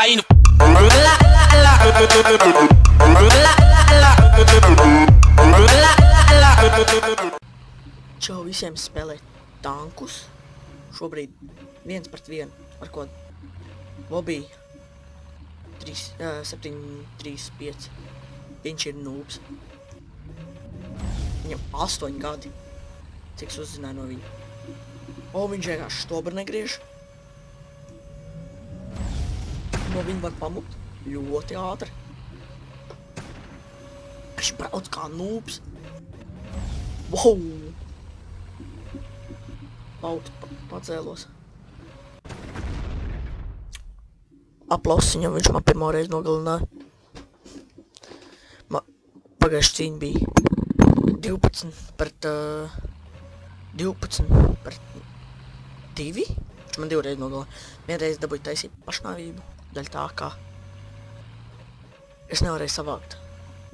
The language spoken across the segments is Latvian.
caindo. Čau visiem spēlēt tankus. Šobrīd 1 pret 1 ar ko lobby 735. Viņš ir noobs. Viņam 8 gadi. Cik es uzzināju no viņa. O, viņš vienkārši stobru negriež. No viņa var pamukt ļoti ātri. Viņš brauc kā noobs. Wow! Augstu pacēlos. Aplauss viņam, viņš man pirmo reizi nogalināja. Pagājuši cīņa bija 12 pret 2. Viņš man 2 reizi nogalināja. Vienreiz dabūja taisīt pašnāvību, daļ tā kā es nevarēju savākt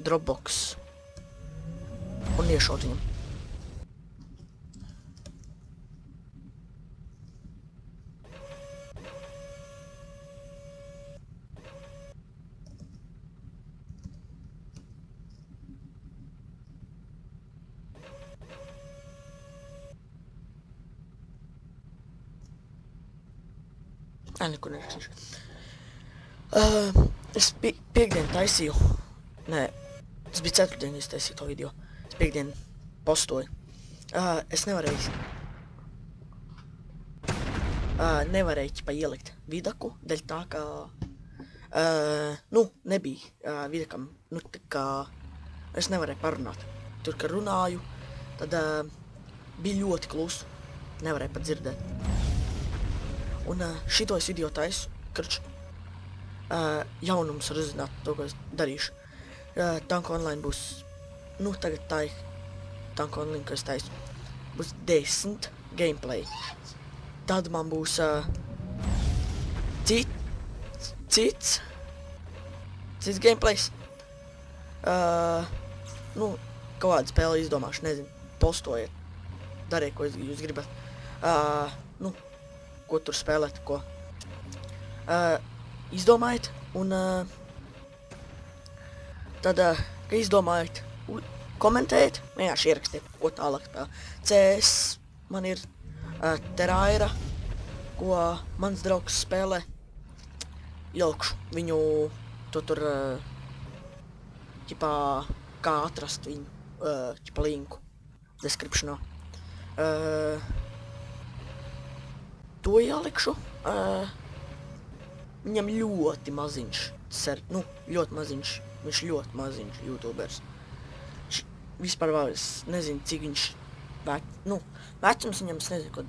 Dropbox un iešaut viņam. Neko nerakstīšu. Es piekdien taisīju. Nē, tas bija ceturtdien, es taisīju to video. Es piekdien postoju. Es nevarēju ķipa ielikt vidaku, dēļ tā, ka nebija vidakam, tā kā es nevarēju parunāt. Tur, kad runāju, tad bija ļoti klusu, nevarēju pat dzirdēt. Un šito es video taisu, karč jaunums var uzzināt to, ko es darīšu. Tanku online būs, tagad tā ir tanku online, ko es taisu. Būs 10 gameplay. Tad man būs cits gameplays. Kādu spēli izdomāšu, nezinu, postojiet. Dariet, ko jūs gribat. Ko tur spēlēt, ko izdomājiet, un tad, ka izdomājiet, komentējiet, vienkārši ierakstiet, ko tālāk spēlē. CS man ir Terraria, ko mans draugs spēlē, ielikšu viņu, to tur, ķipā, kā atrast viņu, ķipā linku, descriptionā. To ielikšu. Viņam ļoti maziņš, ļoti maziņš, viņš ļoti maziņš YouTubers. Vispār vēl es nezinu, cik viņš vecums viņam, es nezinu, kaut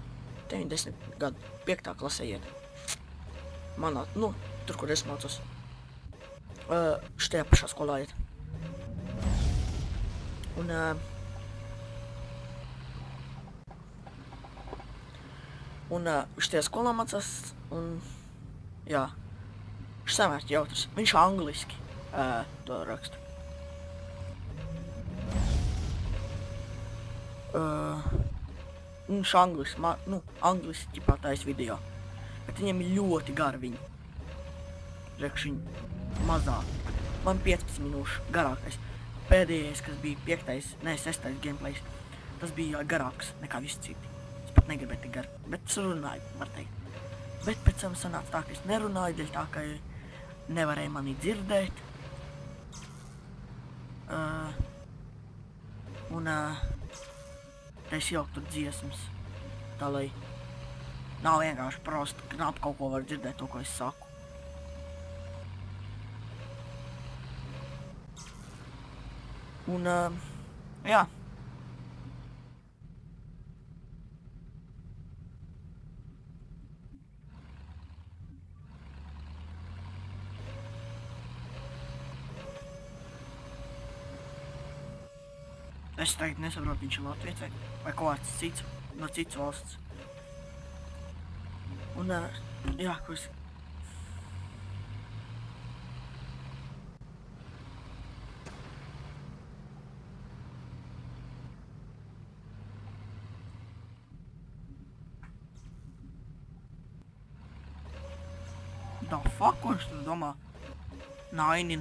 90 gadu, 5. klasē iet. Manā, tur, kur es mācos. Šitajā pašā skolā iet. Un viņš tajā skolā mācās, un jā, viņš samērķi jautrs. Viņš angliski to raksta. Viņš angliski ķipā tais video, bet viņam ir ļoti gari viņi. Rekš viņi mazāk. Man 15 minūšu garākais. Pēdējais, kas bija 6. gameplays, tas bija garāks nekā visi citi. Negribēju tik gari, bet es runāju, var teikt. Bet pēc tam sanāca tā, ka es nerunāju, dēļ tā, ka nevarēju mani dzirdēt. Es jauku tur dziesmas, tā lai nav vienkārši prosti, knap kaut ko var dzirdēt to, ko es saku. Un, jā. Es tagad nesaprotu, viņš ir latviets vai kaut kāds cits, no cits valsts. Un, jā, ko es... The fuck, ko viņš tur domā? Naini.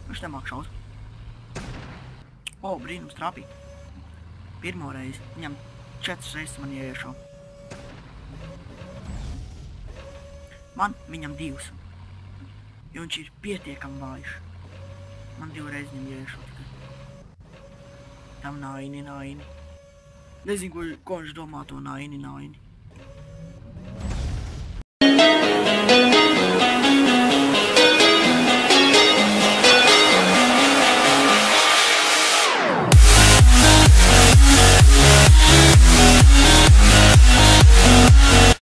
Viņš nemāk šaut. O, brīnums trāpī. Pirmo reizi. Viņam 4 reizes man ieiešo. Man viņam 2. Jo viņš ir pietiekami vājš. Man 2 reizes viņam ieiešo tikai. Tam naini. Nezinu, ko viņš domā to naini.